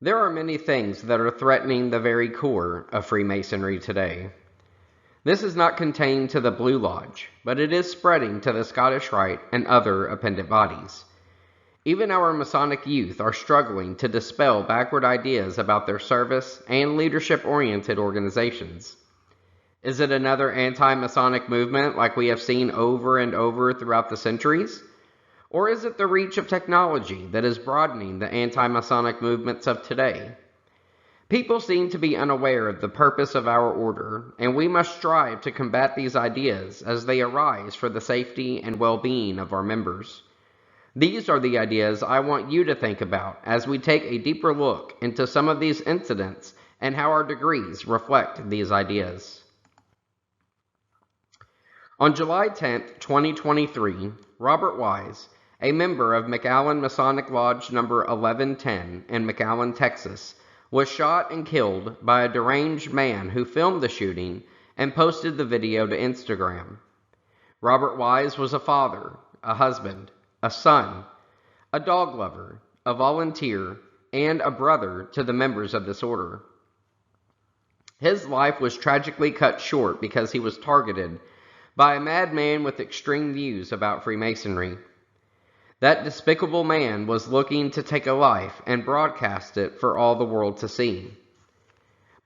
There are many things that are threatening the very core of Freemasonry today. This is not contained to the Blue Lodge, but it is spreading to the Scottish Rite and other appendant bodies. Even our Masonic youth are struggling to dispel backward ideas about their service and leadership-oriented organizations. Is it another anti-Masonic movement like we have seen over and over throughout the centuries? Or is it the reach of technology that is broadening the anti-Masonic movements of today? People seem to be unaware of the purpose of our order, and we must strive to combat these ideas as they arise for the safety and well-being of our members. These are the ideas I want you to think about as we take a deeper look into some of these incidents and how our degrees reflect these ideas. On July 10, 2023, Robert Wise, a member of McAllen Masonic Lodge number 1110 in McAllen, Texas, was shot and killed by a deranged man who filmed the shooting and posted the video to Instagram. Robert Wise was a father, a husband, a son, a dog lover, a volunteer, and a brother to the members of this order. His life was tragically cut short because he was targeted by a madman with extreme views about Freemasonry. That despicable man was looking to take a life and broadcast it for all the world to see.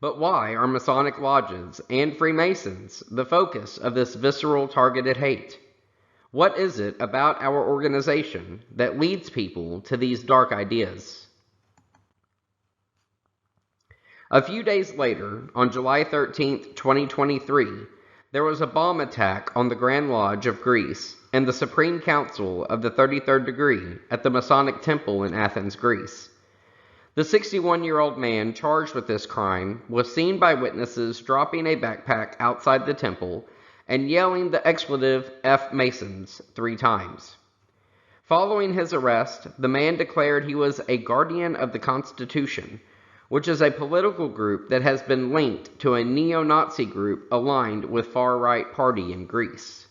But why are Masonic lodges and Freemasons the focus of this visceral targeted hate? What is it about our organization that leads people to these dark ideas? A few days later, on July 13, 2023, there was a bomb attack on the Grand Lodge of Greece and the Supreme Council of the 33rd degree at the Masonic Temple in Athens, Greece. The 61-year-old man charged with this crime was seen by witnesses dropping a backpack outside the temple and yelling the expletive F Masons 3 times. Following his arrest, the man declared he was a guardian of the Constitution, which is a political group that has been linked to a neo-Nazi group aligned with far-right party in Greece.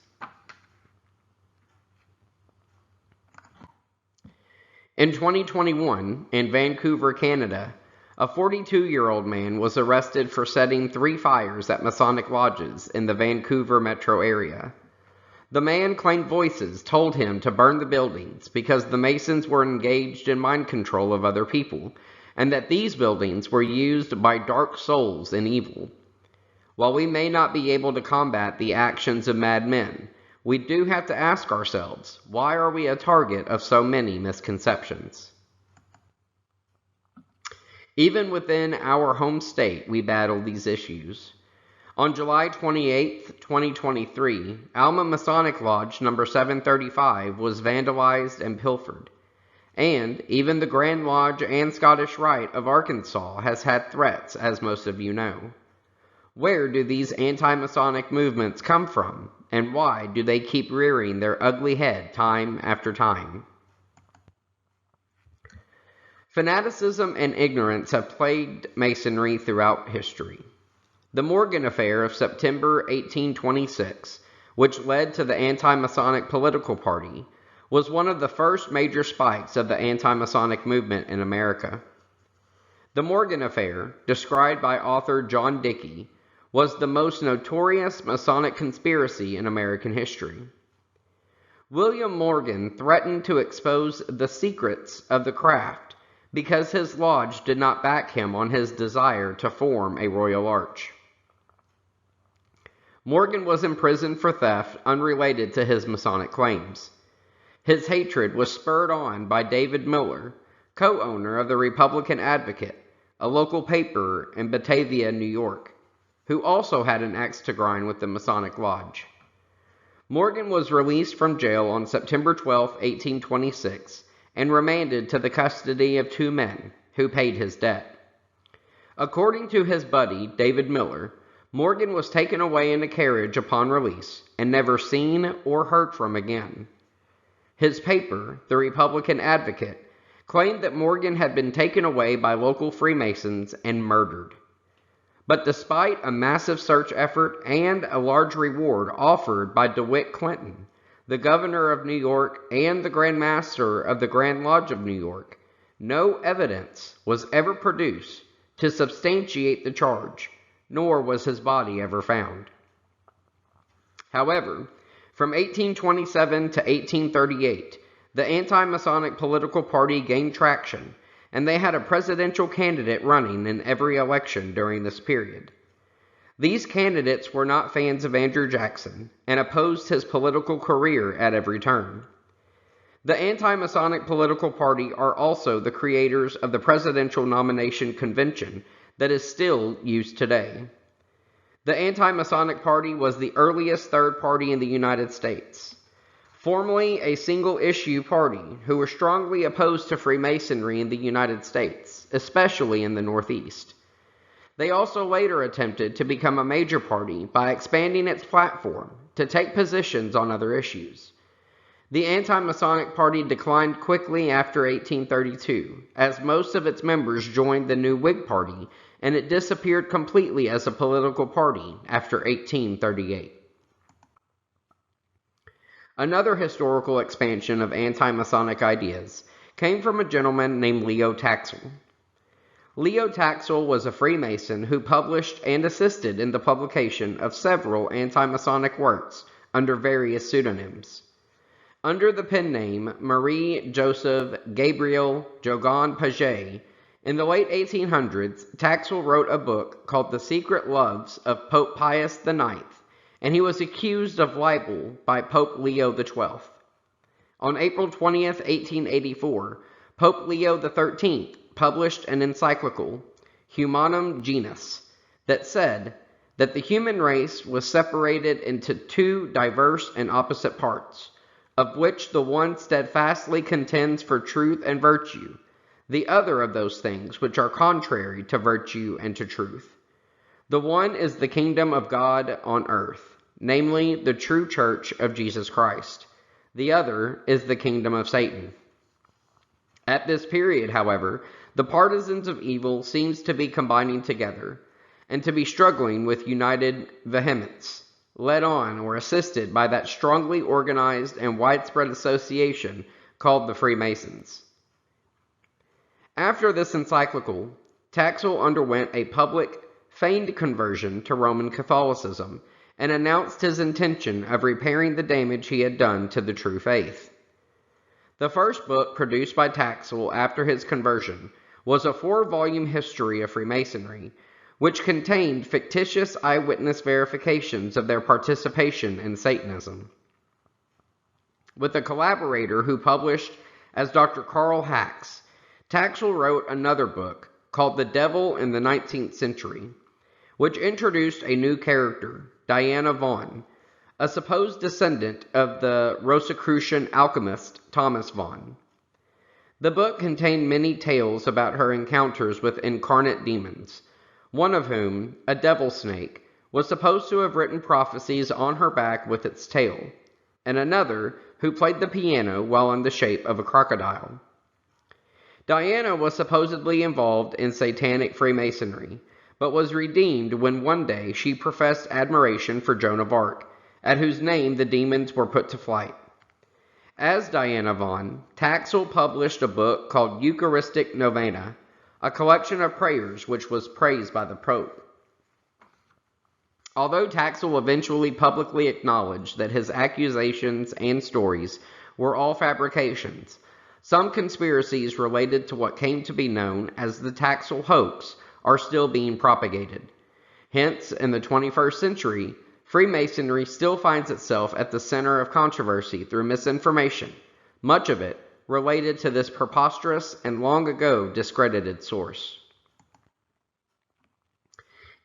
In 2021, in Vancouver, Canada, a 42-year-old man was arrested for setting 3 fires at Masonic lodges in the Vancouver metro area. The man claimed voices told him to burn the buildings because the Masons were engaged in mind control of other people, and that these buildings were used by dark souls and evil. While we may not be able to combat the actions of madmen, we do have to ask ourselves, why are we a target of so many misconceptions? Even within our home state, we battle these issues. On July 28, 2023, Alma Masonic Lodge number 735 was vandalized and pilfered. And even the Grand Lodge and Scottish Rite of Arkansas has had threats, as most of you know. Where do these anti-Masonic movements come from, and why do they keep rearing their ugly head time after time? Fanaticism and ignorance have plagued Masonry throughout history. The Morgan Affair of September 1826, which led to the anti-Masonic political party, was one of the first major spikes of the anti-Masonic movement in America. The Morgan Affair, described by author John Dickey, was the most notorious Masonic conspiracy in American history. William Morgan threatened to expose the secrets of the craft because his lodge did not back him on his desire to form a royal arch. Morgan was imprisoned for theft unrelated to his Masonic claims. His hatred was spurred on by David Miller, co-owner of the Republican Advocate, a local paper in Batavia, New York, who also had an axe to grind with the Masonic Lodge. Morgan was released from jail on September 12, 1826, and remanded to the custody of 2 men who paid his debt. According to his buddy, David Miller, Morgan was taken away in a carriage upon release and never seen or heard from again. His paper, the Republican Advocate, claimed that Morgan had been taken away by local Freemasons and murdered. But despite a massive search effort and a large reward offered by DeWitt Clinton, the governor of New York and the Grand Master of the Grand Lodge of New York, No evidence was ever produced to substantiate the charge, nor was his body ever found. However, from 1827 to 1838, the anti-Masonic political party gained traction, and they had a presidential candidate running in every election during this period. These candidates were not fans of Andrew Jackson and opposed his political career at every turn. The anti-Masonic political party are also the creators of the presidential nomination convention that is still used today. The anti-Masonic party was the earliest third party in the United States, formerly a single-issue party who were strongly opposed to Freemasonry in the United States, especially in the Northeast. They also later attempted to become a major party by expanding its platform to take positions on other issues. The anti-Masonic party declined quickly after 1832, as most of its members joined the new Whig Party, and it disappeared completely as a political party after 1838. Another historical expansion of anti-Masonic ideas came from a gentleman named Leo Taxil. Leo Taxil was a Freemason who published and assisted in the publication of several anti-Masonic works under various pseudonyms. Under the pen name Marie Joseph Gabriel Jogan Paget, in the late 1800s, Taxil wrote a book called The Secret Loves of Pope Pius IX, and he was accused of libel by Pope Leo XII. On April 20th, 1884, Pope Leo XIII published an encyclical, Humanum Genus, that said that the human race was separated into two diverse and opposite parts, of which the one steadfastly contends for truth and virtue, the other of those things which are contrary to virtue and to truth. The one is the kingdom of God on earth, namely the true church of Jesus Christ. The other is the kingdom of Satan. At this period, however, the partisans of evil seems to be combining together, and to be struggling with united vehemence, led on or assisted by that strongly organized and widespread association called the Freemasons. After this encyclical, Taxil underwent a public, feigned conversion to Roman Catholicism, and announced his intention of repairing the damage he had done to the true faith. The first book produced by Taxil after his conversion was a 4-volume history of Freemasonry, which contained fictitious eyewitness verifications of their participation in Satanism. With a collaborator who published as Dr. Carl Hacks, Taxil wrote another book called The Devil in the 19th Century, which introduced a new character, Diana Vaughan, a supposed descendant of the Rosicrucian alchemist Thomas Vaughan. The book contained many tales about her encounters with incarnate demons, one of whom, a devil snake, was supposed to have written prophecies on her back with its tail, and another who played the piano while in the shape of a crocodile. Diana was supposedly involved in satanic Freemasonry, but was redeemed when one day she professed admiration for Joan of Arc, at whose name the demons were put to flight. As Diana Vaughan, Taxil published a book called Eucharistic Novena, a collection of prayers which was praised by the Pope. Although Taxil eventually publicly acknowledged that his accusations and stories were all fabrications, some conspiracies related to what came to be known as the Taxil hoax are still being propagated. Hence, in the 21st century, Freemasonry still finds itself at the center of controversy through misinformation, much of it related to this preposterous and long ago discredited source.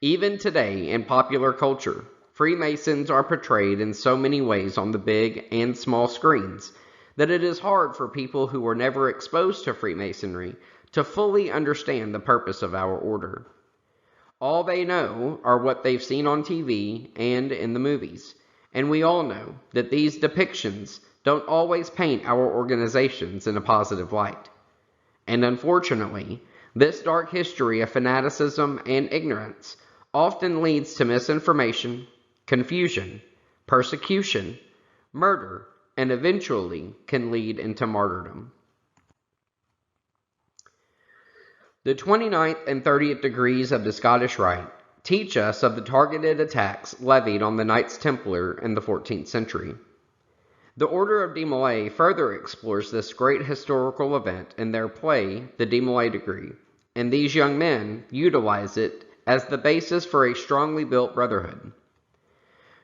Even today, in popular culture, Freemasons are portrayed in so many ways on the big and small screens that it is hard for people who were never exposed to Freemasonry to fully understand the purpose of our order. All they know are what they've seen on TV and in the movies, and we all know that these depictions don't always paint our organizations in a positive light. And unfortunately, this dark history of fanaticism and ignorance often leads to misinformation, confusion, persecution, murder, and eventually can lead into martyrdom. The 29th and 30th degrees of the Scottish Rite teach us of the targeted attacks levied on the Knights Templar in the 14th century. The Order of DeMolay further explores this great historical event in their play, The DeMolay Degree, and these young men utilize it as the basis for a strongly built brotherhood.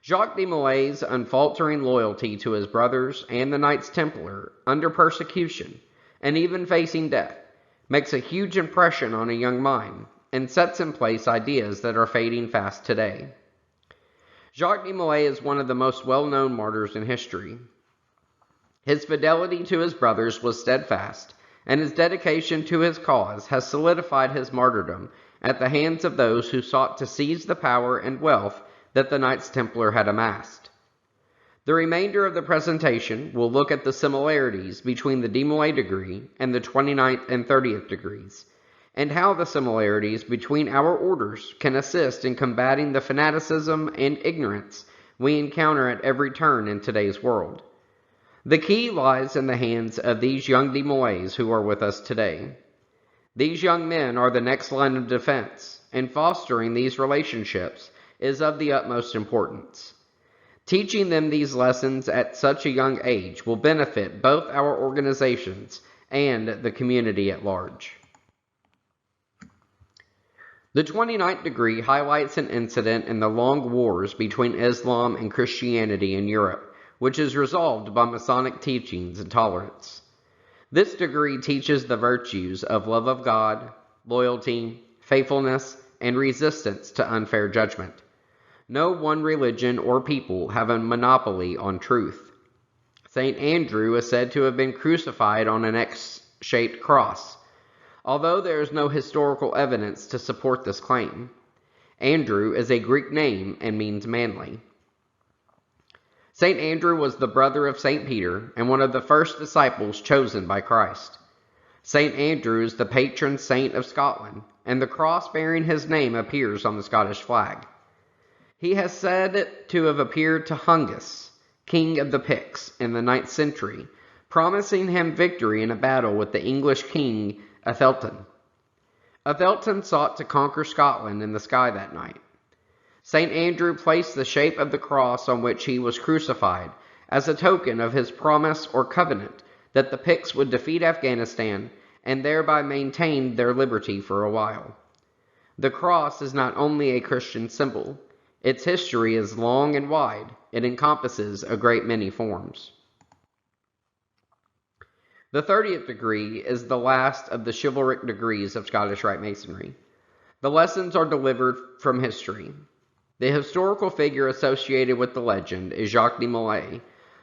Jacques DeMolay's unfaltering loyalty to his brothers and the Knights Templar under persecution, and even facing death, makes a huge impression on a young mind, and sets in place ideas that are fading fast today. Jacques DeMolay is one of the most well-known martyrs in history. His fidelity to his brothers was steadfast, and his dedication to his cause has solidified his martyrdom at the hands of those who sought to seize the power and wealth that the Knights Templar had amassed. The remainder of the presentation will look at the similarities between the DeMolay degree and the 29th and 30th degrees, and how the similarities between our orders can assist in combating the fanaticism and ignorance we encounter at every turn in today's world. The key lies in the hands of these young DeMolays who are with us today. These young men are the next line of defense, and fostering these relationships is of the utmost importance. Teaching them these lessons at such a young age will benefit both our organizations and the community at large. The 29th degree highlights an incident in the long wars between Islam and Christianity in Europe, which is resolved by Masonic teachings and tolerance. This degree teaches the virtues of love of God, loyalty, faithfulness, and resistance to unfair judgment. No one religion or people have a monopoly on truth. St. Andrew is said to have been crucified on an X-shaped cross, although there is no historical evidence to support this claim. Andrew is a Greek name and means manly. St. Andrew was the brother of St. Peter and one of the first disciples chosen by Christ. St. Andrew is the patron saint of Scotland, and the cross bearing his name appears on the Scottish flag. He has said to have appeared to Hungus, king of the Picts, in the 9th century, promising him victory in a battle with the English king Atheltan. Atheltan sought to conquer Scotland in the sky that night. St. Andrew placed the shape of the cross on which he was crucified as a token of his promise or covenant that the Picts would defeat Afghanistan and thereby maintain their liberty for a while. The cross is not only a Christian symbol. Its history is long and wide. It encompasses a great many forms. The 30th degree is the last of the chivalric degrees of Scottish Rite Masonry. The lessons are delivered from history. The historical figure associated with the legend is Jacques DeMolay,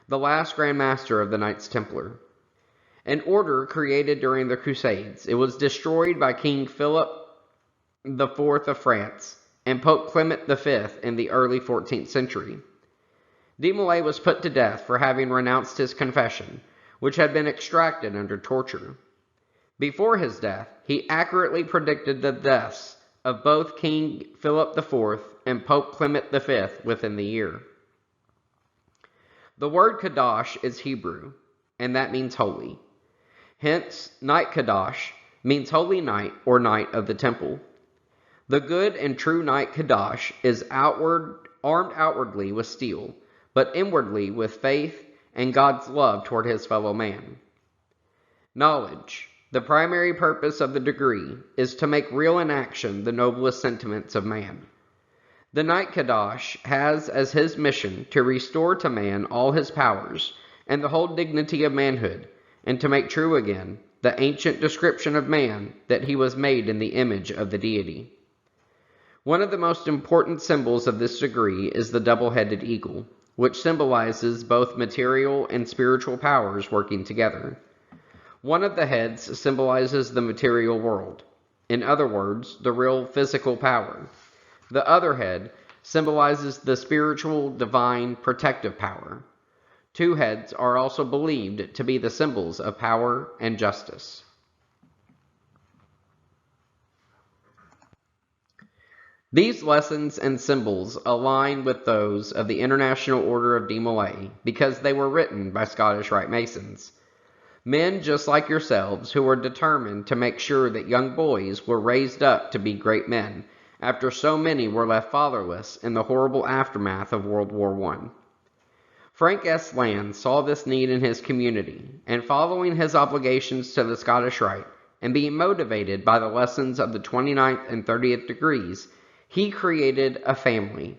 the last Grand Master of the Knights Templar. An order created during the Crusades, it was destroyed by King Philip IV of France and Pope Clement V in the early 14th century. DeMolay was put to death for having renounced his confession, which had been extracted under torture. Before his death, he accurately predicted the deaths of both King Philip IV and Pope Clement V within the year. The word Kadash is Hebrew, and that means holy. Hence, Knight Kadash means holy knight or knight of the temple. The good and true Knight Kadash is armed outwardly with steel, but inwardly with faith and God's love toward his fellow man. Knowledge. The primary purpose of the degree is to make real in action the noblest sentiments of man. The Knight Kadash has as his mission to restore to man all his powers and the whole dignity of manhood, and to make true again the ancient description of man that he was made in the image of the deity. One of the most important symbols of this degree is the double-headed eagle, which symbolizes both material and spiritual powers working together. One of the heads symbolizes the material world, in other words, the real physical power. The other head symbolizes the spiritual, divine, protective power. Two heads are also believed to be the symbols of power and justice. These lessons and symbols align with those of the International Order of DeMolay because they were written by Scottish Rite Masons. Men just like yourselves who were determined to make sure that young boys were raised up to be great men, after so many were left fatherless in the horrible aftermath of World War I. Frank S. Land saw this need in his community, and following his obligations to the Scottish Rite, and being motivated by the lessons of the 29th and 30th degrees, he created a family,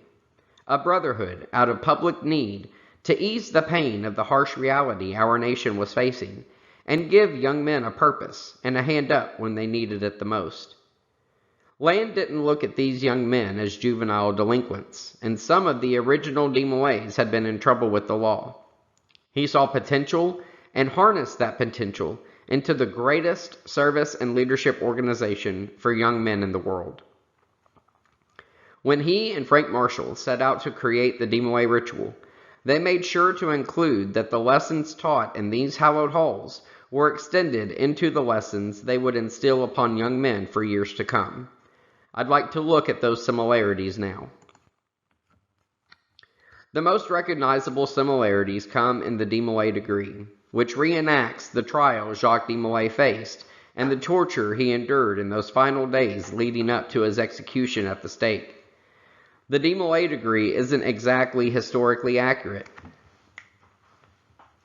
a brotherhood out of public need to ease the pain of the harsh reality our nation was facing, and give young men a purpose and a hand up when they needed it the most. Land didn't look at these young men as juvenile delinquents, and some of the original DeMolays had been in trouble with the law. He saw potential and harnessed that potential into the greatest service and leadership organization for young men in the world. When he and Frank Marshall set out to create the DeMolay ritual, they made sure to include that the lessons taught in these hallowed halls were extended into the lessons they would instill upon young men for years to come. I'd like to look at those similarities now. The most recognizable similarities come in the DeMolay degree, which reenacts the trial Jacques DeMolay faced and the torture he endured in those final days leading up to his execution at the stake. The DeMolay degree isn't exactly historically accurate,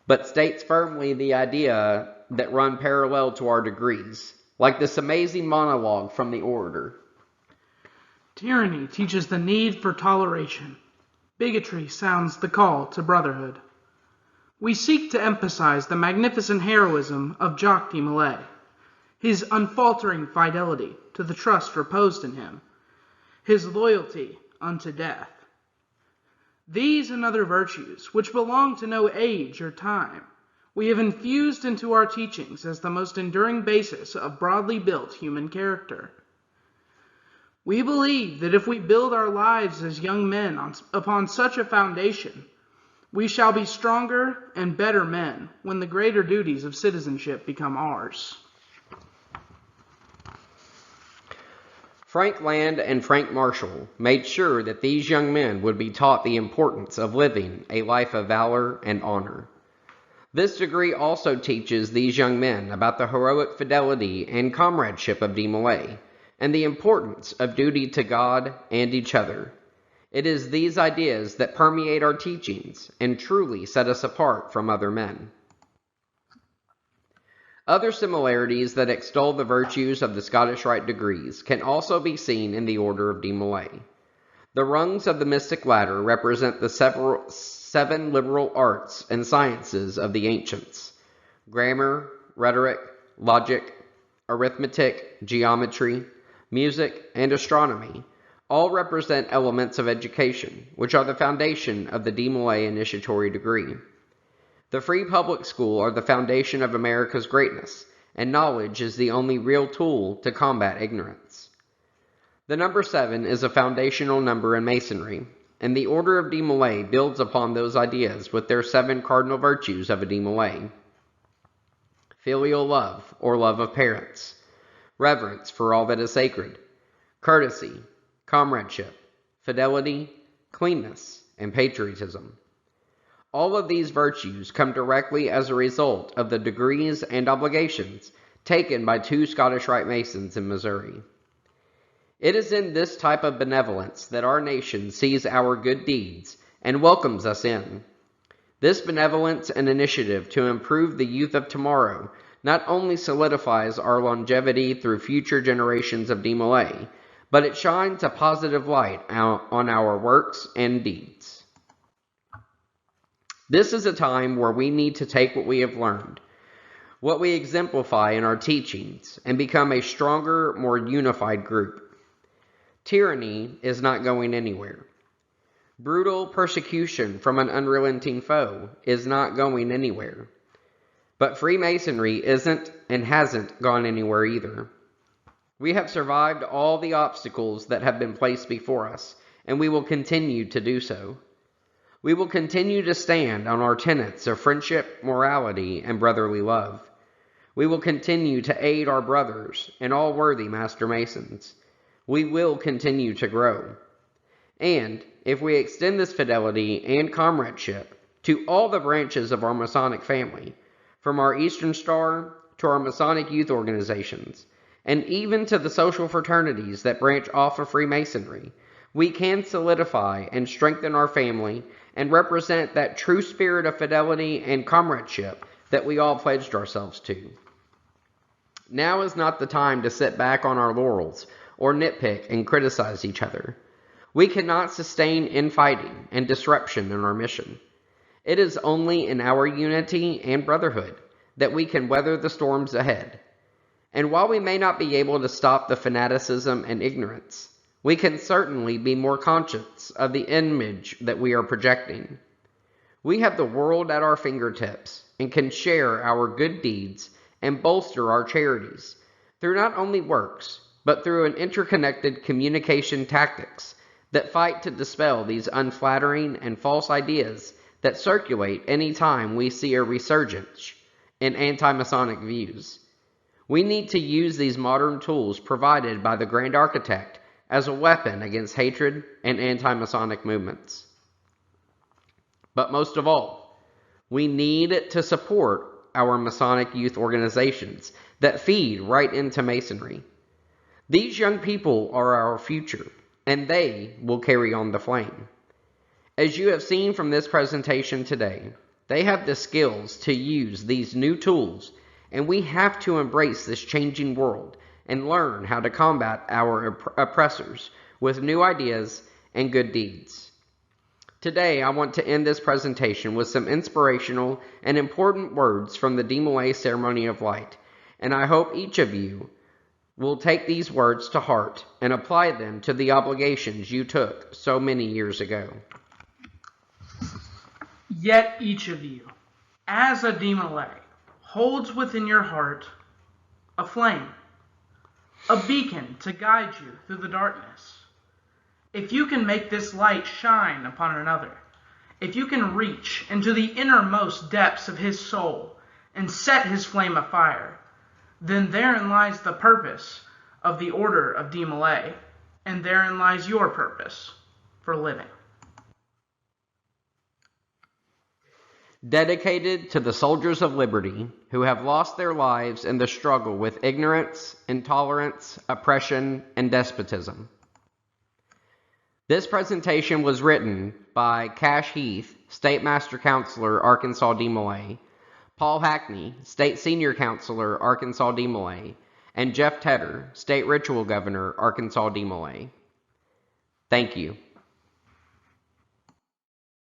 but states firmly the idea that run parallel to our degrees, like this amazing monologue from the orator. Tyranny teaches the need for toleration. Bigotry sounds the call to brotherhood. We seek to emphasize the magnificent heroism of Jacques DeMolay, his unfaltering fidelity to the trust reposed in him, his loyalty unto death. These and other virtues, which belong to no age or time, we have infused into our teachings as the most enduring basis of broadly built human character. We believe that if we build our lives as young men upon such a foundation, we shall be stronger and better men when the greater duties of citizenship become ours. Frank Land and Frank Marshall made sure that these young men would be taught the importance of living a life of valor and honor. This degree also teaches these young men about the heroic fidelity and comradeship of DeMolay, and the importance of duty to God and each other. It is these ideas that permeate our teachings and truly set us apart from other men. Other similarities that extol the virtues of the Scottish Rite degrees can also be seen in the Order of DeMolay. The rungs of the mystic ladder represent the seven liberal arts and sciences of the ancients: grammar, rhetoric, logic, arithmetic, geometry, music, and astronomy. All represent elements of education, which are the foundation of the DeMolay initiatory degree. The free public school are the foundation of America's greatness, and knowledge is the only real tool to combat ignorance. The number 7 is a foundational number in Masonry, and the Order of DeMolay builds upon those ideas with their 7 cardinal virtues of a DeMolay: filial love, or love of parents; reverence for all that is sacred; courtesy; comradeship; fidelity; cleanness; and patriotism. All of these virtues come directly as a result of the degrees and obligations taken by 2 Scottish Rite Masons in Missouri. It is in this type of benevolence that our nation sees our good deeds and welcomes us in. This benevolence and initiative to improve the youth of tomorrow not only solidifies our longevity through future generations of DeMolay, but it shines a positive light on our works and deeds. This is a time where we need to take what we have learned, what we exemplify in our teachings, and become a stronger, more unified group. Tyranny is not going anywhere. Brutal persecution from an unrelenting foe is not going anywhere. But Freemasonry isn't and hasn't gone anywhere either. We have survived all the obstacles that have been placed before us, and we will continue to do so. We will continue to stand on our tenets of friendship, morality, and brotherly love. We will continue to aid our brothers and all worthy Master Masons. We will continue to grow. And if we extend this fidelity and comradeship to all the branches of our Masonic family, from our Eastern Star to our Masonic youth organizations, and even to the social fraternities that branch off of Freemasonry, we can solidify and strengthen our family and represent that true spirit of fidelity and comradeship that we all pledged ourselves to. Now is not the time to sit back on our laurels or nitpick and criticize each other. We cannot sustain infighting and disruption in our mission. It is only in our unity and brotherhood that we can weather the storms ahead. And while we may not be able to stop the fanaticism and ignorance, we can certainly be more conscious of the image that we are projecting. We have the world at our fingertips and can share our good deeds and bolster our charities through not only works, but through an interconnected communication tactics that fight to dispel these unflattering and false ideas that circulate any time we see a resurgence in anti-Masonic views. We need to use these modern tools provided by the Grand Architect as a weapon against hatred and anti-Masonic movements. But most of all, we need to support our Masonic youth organizations that feed right into Masonry. These young people are our future, and they will carry on the flame. As you have seen from this presentation today, they have the skills to use these new tools, and we have to embrace this changing world and learn how to combat our oppressors with new ideas and good deeds. Today, I want to end this presentation with some inspirational and important words from the DeMolay Ceremony of Light, and I hope each of you will take these words to heart and apply them to the obligations you took so many years ago. Yet each of you, as a DeMolay, holds within your heart a flame, a beacon to guide you through the darkness. If you can make this light shine upon another, if you can reach into the innermost depths of his soul and set his flame afire, then therein lies the purpose of the Order of DeMolay, and therein lies your purpose for living. Dedicated to the soldiers of liberty who have lost their lives in the struggle with ignorance, intolerance, oppression, and despotism. This presentation was written by Cash Heath, State Master Counselor, Arkansas DeMolay, Paul Hackney, State Senior Counselor, Arkansas DeMolay, and Jeff Tedder, State Ritual Governor, Arkansas DeMolay. Thank you.